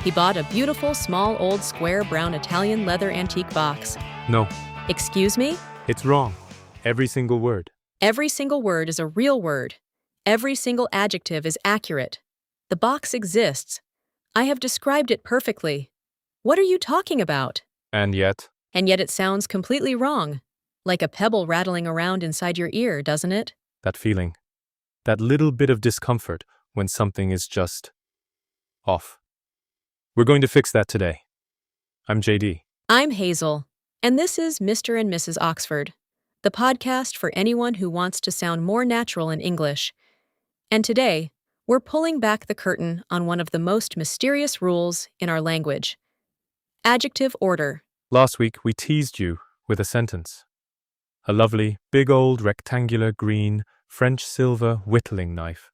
He bought a beautiful, small, old, square, brown Italian leather antique box. No, Excuse me? it's wrong. Every single word. Every single word is a real word. Every single adjective is accurate. The box exists. I have described it perfectly. What are you talking about? And yet, And yet it sounds completely wrong. Like a pebble rattling around inside your ear, doesn't it? that feeling, that little bit of discomfort when something is just off. We're going to fix that today. I'm JD. I'm Hazel, and this is Mr. and Mrs. Oxford, the podcast for anyone who wants to sound more natural in English. And today, we're pulling back the curtain on one of the most mysterious rules in our language: adjective order. Last week, we teased you with a sentence. A lovely, big old rectangular green French silver whittling knife,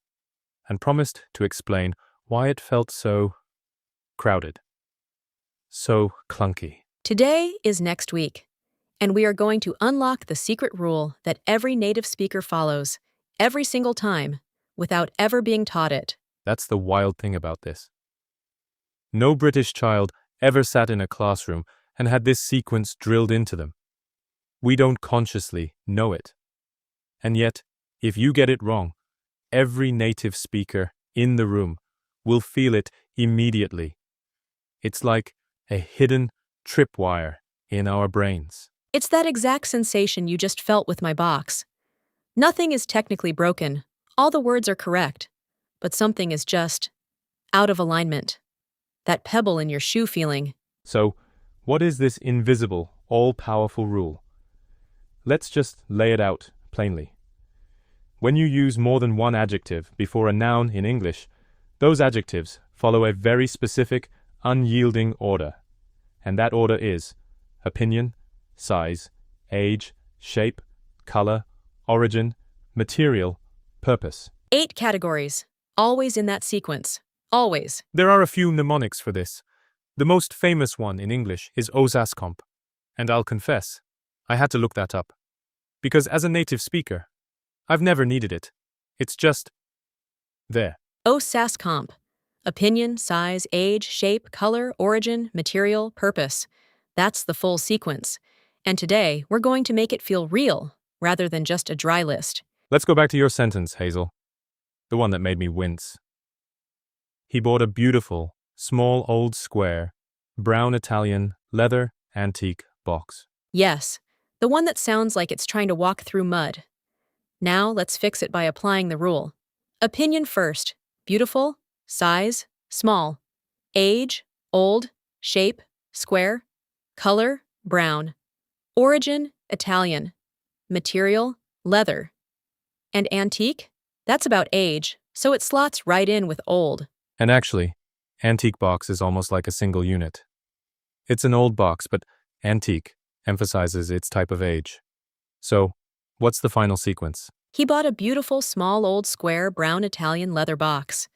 and promised to explain why it felt so crowded, so clunky. Today is next week, and we are going to unlock the secret rule that every native speaker follows, every single time, without ever being taught it. That's the wild thing about this. No British child ever sat in a classroom and had this sequence drilled into them. We don't consciously know it. And yet, if you get it wrong, every native speaker in the room will feel it immediately. It's like a hidden tripwire in our brains. It's that exact sensation you just felt with my box. Nothing is technically broken. All the words are correct. But something is just out of alignment. That pebble in your shoe feeling. So, what is this invisible, all-powerful rule? Let's just lay it out plainly. When you use more than one adjective before a noun in English, those adjectives follow a very specific, unyielding order. And that order is opinion, size, age, shape, color, origin, material, purpose. 8 categories, always in that sequence. Always. There are a few mnemonics for this. The most famous one in English is OSASCOMP. And I'll confess, I had to look that up. Because as a native speaker, I've never needed it. It's just there. OSASCOMP. Opinion, size, age, shape, color, origin, material, purpose. That's the full sequence. And today, we're going to make it feel real, rather than just a dry list. Let's go back to your sentence, Hazel. The one that made me wince. He bought a beautiful, small old square, brown Italian, leather, antique box. Yes, the one that sounds like it's trying to walk through mud. Now, let's fix it by applying the rule. Opinion first. Beautiful, size, small. Age, old, shape, square. Color, brown. Origin, Italian. Material, leather. And antique? That's about age, so it slots right in with old. And actually, antique box is almost like a single unit. It's an old box, but antique emphasizes its type of age. So, what's the final sequence? He bought a beautiful, small, old, square, brown Italian leather box.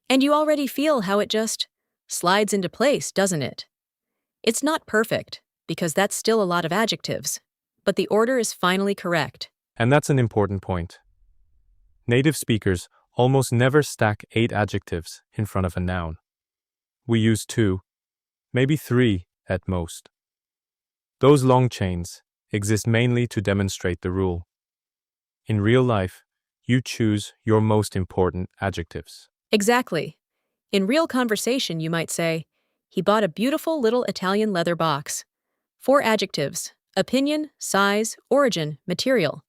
And you already feel how it just slides into place, doesn't it? It's not perfect, because that's still a lot of adjectives. But the order is finally correct. And that's an important point. Native speakers almost never stack 8 adjectives in front of a noun. We use 2, maybe 3 at most. Those long chains exist mainly to demonstrate the rule. In real life, you choose your most important adjectives. Exactly. In real conversation, you might say, he bought a beautiful little Italian leather box. 4 adjectives: opinion, size, origin, material.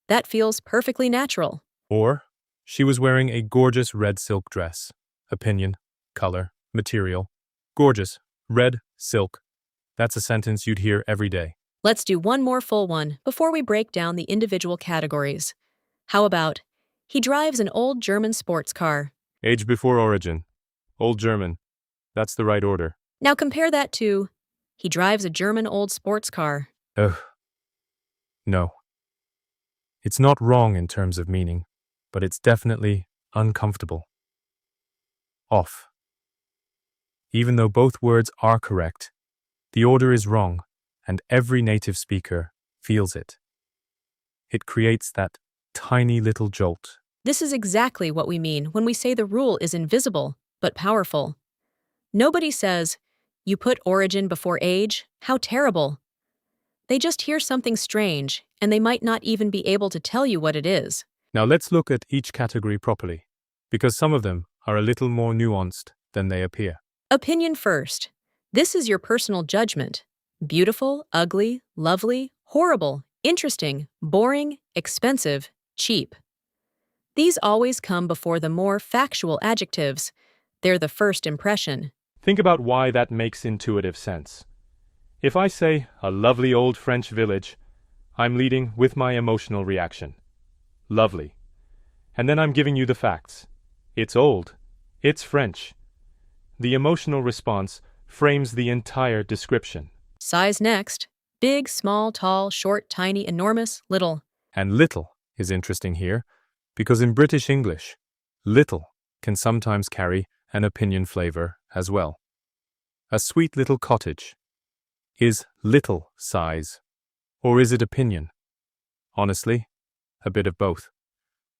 That feels perfectly natural. Or, she was wearing a gorgeous red silk dress. Opinion, color, material. Gorgeous, red, silk. That's a sentence you'd hear every day. Let's do one more full one before we break down the individual categories. How about, he drives an old German sports car. Age before origin. Old German. That's the right order. Now compare that to, he drives a German old sports car. Ugh. No. It's not wrong in terms of meaning, but it's definitely uncomfortable. Off. Even though both words are correct, the order is wrong, and every native speaker feels it. It creates that tiny little jolt. This is exactly what we mean when we say the rule is invisible, but powerful. Nobody says, "You put origin before age? How terrible." They just hear something strange, and they might not even be able to tell you what it is. Now let's look at each category properly, because some of them are a little more nuanced than they appear. Opinion first. This is your personal judgment. Beautiful, ugly, lovely, horrible, interesting, boring, expensive, cheap. These always come before the more factual adjectives. They're the first impression. Think about why that makes intuitive sense. If I say a lovely old French village, I'm leading with my emotional reaction. Lovely. And then I'm giving you the facts. It's old. It's French. The emotional response frames the entire description. Size next. Big, small, tall, short, tiny, enormous, little. And little is interesting here, because in British English, little can sometimes carry an opinion flavor as well. A sweet little cottage. Is little size, or is it opinion? Honestly, a bit of both.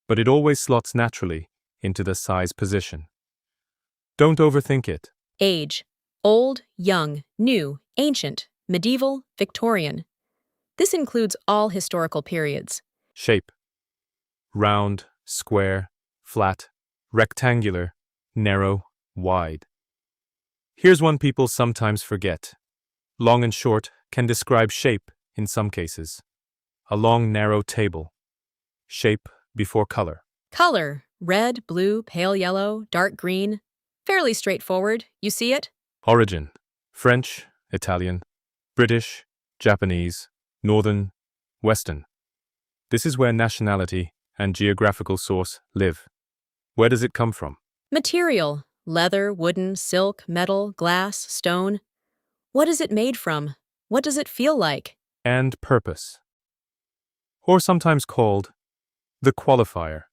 But it always slots naturally into the size position. Don't overthink it. Age. Old, young, new, ancient, medieval, Victorian. This includes all historical periods. Shape. Round, square, flat, rectangular, narrow, wide. Here's one people sometimes forget. Long and short can describe shape in some cases. A long, narrow table. Shape before color. Color. Red, blue, pale yellow, dark green. Fairly straightforward. You see it? Origin. French, Italian, British, Japanese, Northern, Western. This is where nationality and geographical source live. Where does it come from? Material. Leather, wooden, silk, metal, glass, stone. What is it made from? What does it feel like? And purpose. Or sometimes called the qualifier.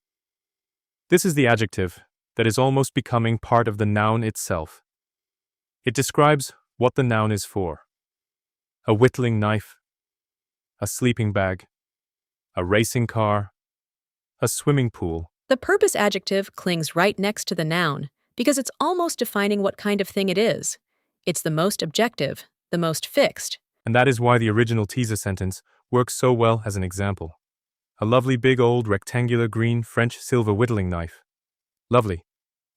This is the adjective that is almost becoming part of the noun itself. It describes what the noun is for. A whittling knife, a sleeping bag, a racing car, a swimming pool. The purpose adjective clings right next to the noun because it's almost defining what kind of thing it is. It's the most objective, the most fixed. And that is why the original teaser sentence works so well as an example. A lovely big old rectangular green French silver whittling knife. Lovely.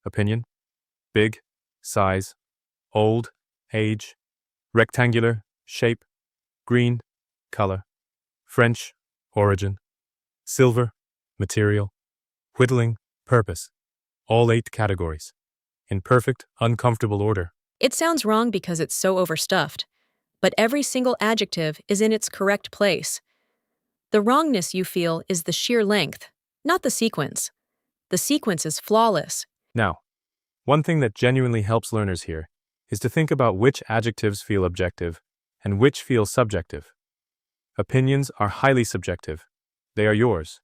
Opinion. Big. Size. Old. Age. Rectangular. Shape. Green. Color. French. Origin. Silver. Material. Whittling. Purpose. All 8 categories. In perfect, uncomfortable order. It sounds wrong because it's so overstuffed, but every single adjective is in its correct place. The wrongness you feel is the sheer length, not the sequence. The sequence is flawless. Now, one thing that genuinely helps learners here is to think about which adjectives feel objective and which feel subjective. Opinions are highly subjective. They are yours.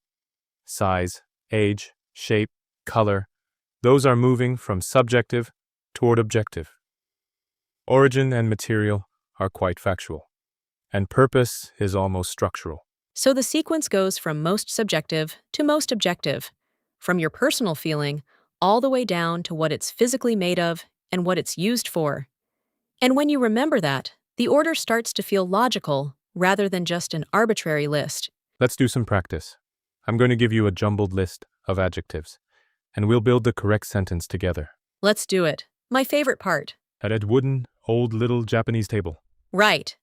Size, age, shape, color, those are moving from subjective toward objective. Origin and material are quite factual, and purpose is almost structural. So the sequence goes from most subjective to most objective, from your personal feeling all the way down to what it's physically made of and what it's used for. And when you remember that, the order starts to feel logical rather than just an arbitrary list. Let's do some practice. I'm going to give you a jumbled list of adjectives, and we'll build the correct sentence together. Let's do it. My favorite part. At a wooden, old little Japanese table. Right.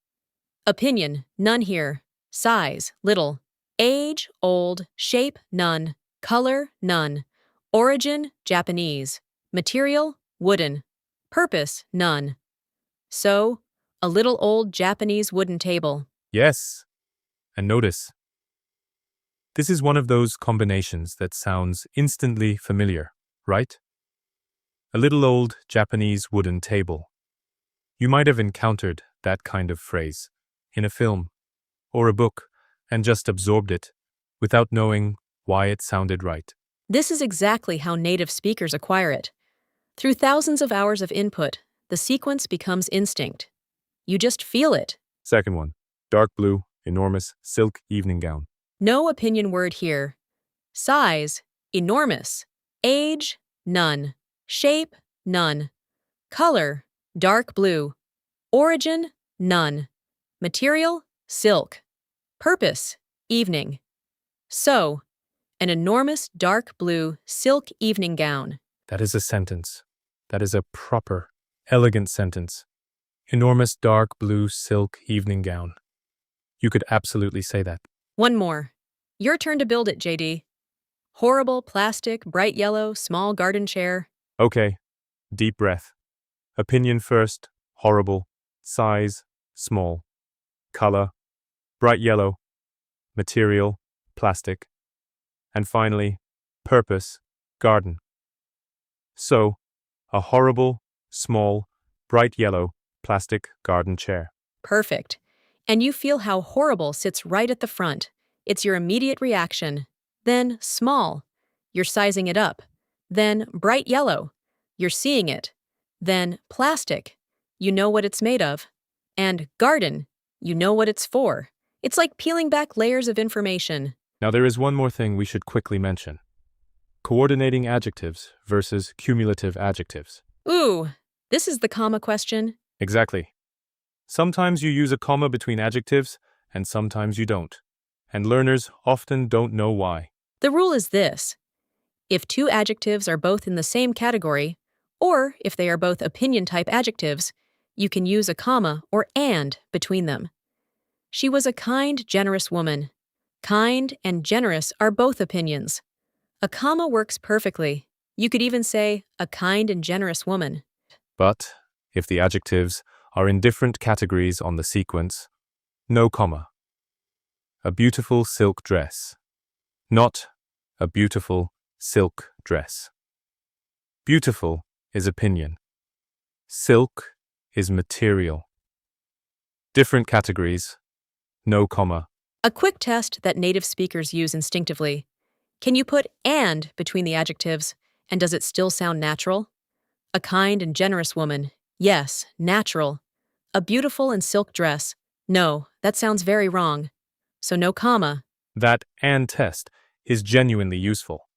Opinion, none here. Size, little. Age, old. Shape, none. Color, none. Origin, Japanese. Material, wooden. Purpose, none. So, a little old Japanese wooden table. Yes. And notice, this is one of those combinations that sounds instantly familiar, right? A little old Japanese wooden table. You might have encountered that kind of phrase in a film or a book and just absorbed it without knowing why it sounded right. This is exactly how native speakers acquire it. Through thousands of hours of input, the sequence becomes instinct. You just feel it. Second one, dark blue, enormous, silk evening gown. No opinion word here. Size, enormous. Age, none. Shape, none. Color, dark blue. Origin, none. Material, silk. Purpose, evening. So, an enormous dark blue silk evening gown. That is a sentence. That is a proper, elegant sentence. Enormous dark blue silk evening gown. You could absolutely say that. One more. Your turn to build it, JD. Horrible, plastic, bright yellow, small garden chair. Okay, deep breath. Opinion first, horrible. Size, small. Color, bright yellow. Material, plastic. And finally, purpose, garden. So, a horrible, small, bright yellow, plastic garden chair. Perfect. And you feel how horrible sits right at the front. It's your immediate reaction. Then small. You're sizing it up. Then bright yellow. You're seeing it. Then plastic. You know what it's made of. And garden. You know what it's for. It's like peeling back layers of information. Now there is one more thing we should quickly mention. Coordinating adjectives versus cumulative adjectives. Ooh, this is the comma question. Exactly. Sometimes you use a comma between adjectives, and sometimes you don't. And learners often don't know why. The rule is this. If two adjectives are both in the same category, or if they are both opinion-type adjectives, you can use a comma or and between them. She was a kind, generous woman. Kind and generous are both opinions. A comma works perfectly. You could even say, a kind and generous woman. But if the adjectives are in different categories on the sequence, no comma. A beautiful silk dress. Not a beautiful silk dress. Beautiful is opinion. Silk is material. Different categories, no comma. A quick test that native speakers use instinctively. Can you put and between the adjectives, and does it still sound natural? A kind and generous woman. Yes, natural. A beautiful and silk dress. No, that sounds very wrong. So no comma. That and test is genuinely useful.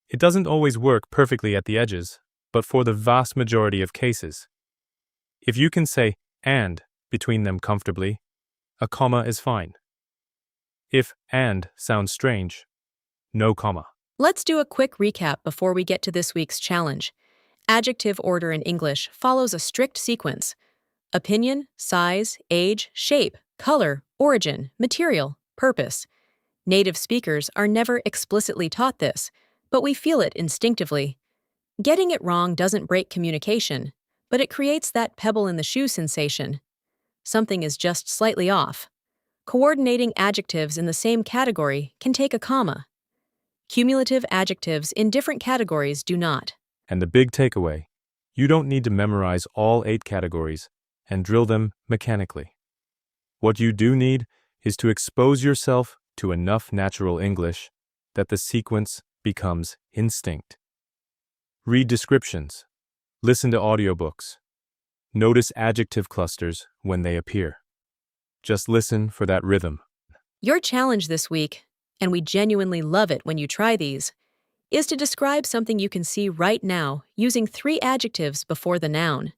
It doesn't always work perfectly at the edges, but for the vast majority of cases. If you can say and between them comfortably, a comma is fine. If and sounds strange, no comma. Let's do a quick recap before we get to this week's challenge. Adjective order in English follows a strict sequence. Opinion, size, age, shape, color, origin, material, purpose. Native speakers are never explicitly taught this, but we feel it instinctively. Getting it wrong doesn't break communication, but it creates that pebble in the shoe sensation. Something is just slightly off. Coordinating adjectives in the same category can take a comma. Cumulative adjectives in different categories do not. And the big takeaway, you don't need to memorize all 8 categories and drill them mechanically. What you do need is to expose yourself to enough natural English that the sequence becomes instinct. Read descriptions. Listen to audiobooks. Notice adjective clusters when they appear. Just listen for that rhythm. Your challenge this week, and we genuinely love it when you try these, is to describe something you can see right now using 3 adjectives before the noun.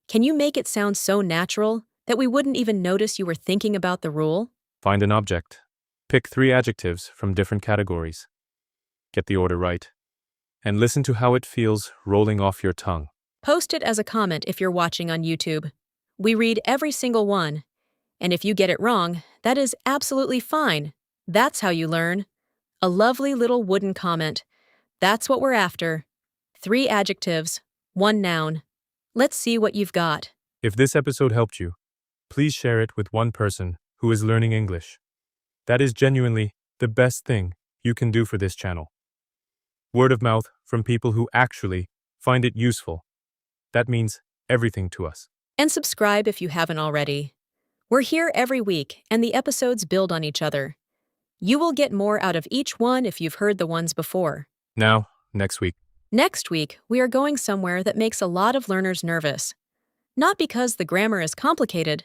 Can you make it sound so natural that we wouldn't even notice you were thinking about the rule? Find an object. Pick 3 adjectives from different categories. Get the order right. And listen to how it feels rolling off your tongue. Post it as a comment if you're watching on YouTube. We read every single one. And if you get it wrong, that is absolutely fine. That's how you learn. A lovely little wooden comment. That's what we're after. 3 adjectives, 1 noun. Let's see what you've got. If this episode helped you, please share it with one person who is learning English. That is genuinely the best thing you can do for this channel. Word of mouth from people who actually find it useful. That means everything to us. And subscribe if you haven't already. We're here every week, and the episodes build on each other. You will get more out of each one if you've heard the ones before. Now, next week. Next week, we are going somewhere that makes a lot of learners nervous. Not because the grammar is complicated,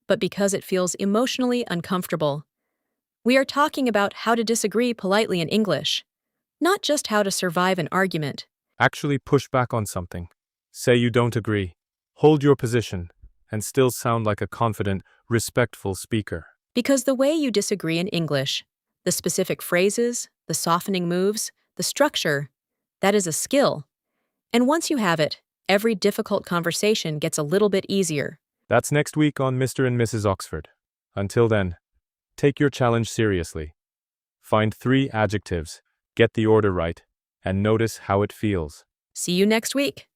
but because it feels emotionally uncomfortable. We are talking about how to disagree politely in English, not just how to survive an argument. Actually push back on something. Say you don't agree. Hold your position and still sound like a confident, respectful speaker. Because the way you disagree in English, the specific phrases, the softening moves, the structure, that is a skill. And once you have it, every difficult conversation gets a little bit easier. That's next week on Mr. and Mrs. Oxford. Until then, take your challenge seriously. Find 3 adjectives, get the order right, and notice how it feels. See you next week.